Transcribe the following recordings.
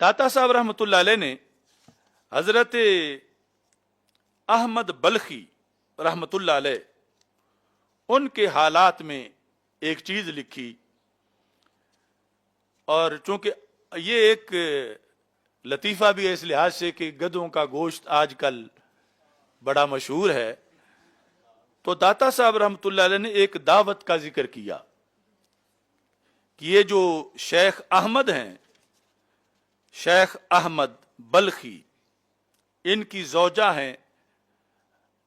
दाता साहब रहमतुल्लाह अलैह ने हजरत अहमद बल्खी रहमतुल्लाह अलैह उनके हालात में एक चीज लिखी, और चूंकि ये एक लतीफ़ा भी है इस लिहाज से कि गधों का गोश्त आजकल बड़ा मशहूर है, तो दाता साहब रहमतुल्लाह अलैह ने एक दावत का जिक्र किया कि ये जो शेख अहमद हैं, शेख अहमद बल्खी, इनकी ज़ौजा हैं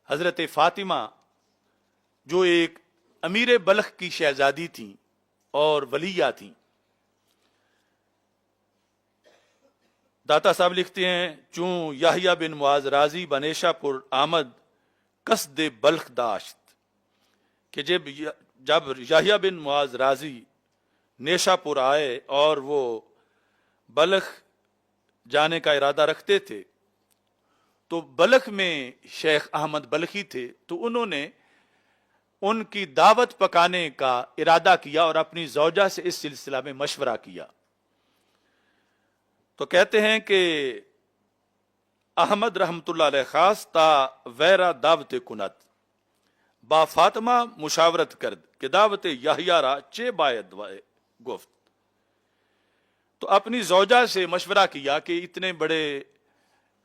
हजरत फातिमा, जो एक अमीर बल्ख की शहजादी थी और वलिया थी। दाता साहब लिखते हैं, चूं याहिया बिन मुआज राजी बनेशापुर आमद कसद बल्ख दाश्त, कि जब याहिया बिन मुआज राजी नेशापुर आए और वो बल्ख जाने का इरादा रखते थे, तो बल्ख में शेख अहमद बल्खी थे, तो उन्होंने उनकी दावत पकाने का इरादा किया और अपनी ज़ौजा से इस सिलसिला में मशवरा किया। तो कहते हैं कि अहमद रहमतुल्लाह अलैह खास ता वैरा दावत कुनत बा फातिमा मुशावरत करद कि दावत याहिया रा चे बायद गुफ्त। तो अपनी ज़ौजा से मशवरा किया कि इतने बड़े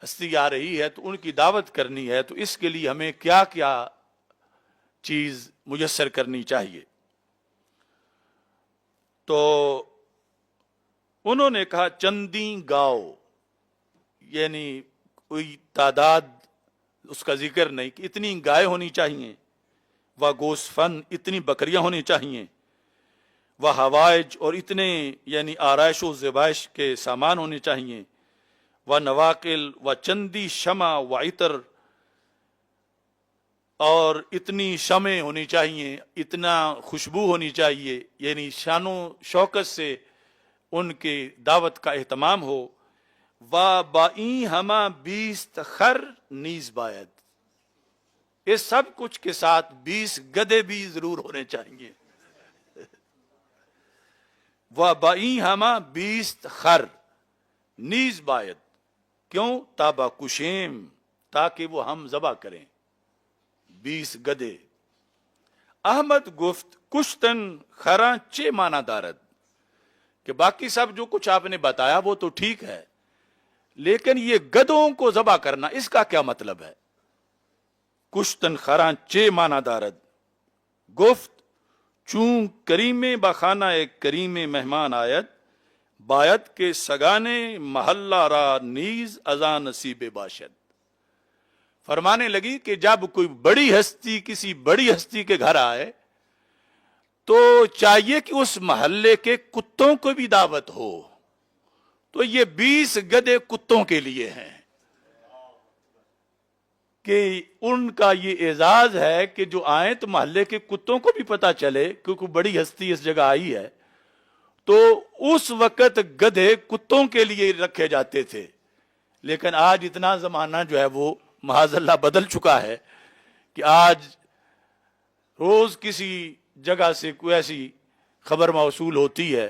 हस्ती आ रही है तो उनकी दावत करनी है, तो इसके लिए हमें क्या क्या चीज मुयस्सर करनी चाहिए। तो उन्होंने कहा चंदी गाओ, यानी कोई तादाद उसका जिक्र नहीं कि इतनी गाय होनी चाहिए, व गोस्फन इतनी बकरियां होनी चाहिए, व हवाइज और इतने यानी आराइश व ज़बाइश के सामान होने चाहिए, व नवाकिल व चंदी शमा व इतर, और इतनी शमें होनी चाहिए, इतना खुशबू होनी चाहिए, यानी शानो शौकत से उनके दावत का एहतमाम हो। व बाई हमा 20 खर नीज बायद, इस सब कुछ के साथ 20 गधे भी जरूर होने चाहिए। व बाई हमा 20 खर नीज बायद, क्यों? ताबा कुशेम, ताकि वो हम जबा करें 20 गधे। अहमद गुफ्त कुश्तन खरा चे माना दारद, कि बाकी सब जो कुछ आपने बताया वो तो ठीक है, लेकिन ये गधों को जबा करना इसका क्या मतलब है? कुश्तन खरा चे माना दारद गुफ्त चूं करीमे बखाना एक करीमे मेहमान आयत बायत के सगाने महल्ला रा नीज अजा नसीब बाशद। फरमाने लगी कि जब कोई बड़ी हस्ती किसी बड़ी हस्ती के घर आए तो चाहिए कि उस महल्ले के कुत्तों को भी दावत हो। तो ये 20 गधे कुत्तों के लिए हैं कि उनका ये एजाज है कि जो आए तो महल्ले के कुत्तों को भी पता चले क्योंकि बड़ी हस्ती इस जगह आई है। तो उस वक्त गधे कुत्तों के लिए रखे जाते थे, लेकिन आज इतना जमाना जो है वो महाज़ल्लाह बदल चुका है कि आज रोज किसी जगह से कोई ऐसी खबर मौसूल होती है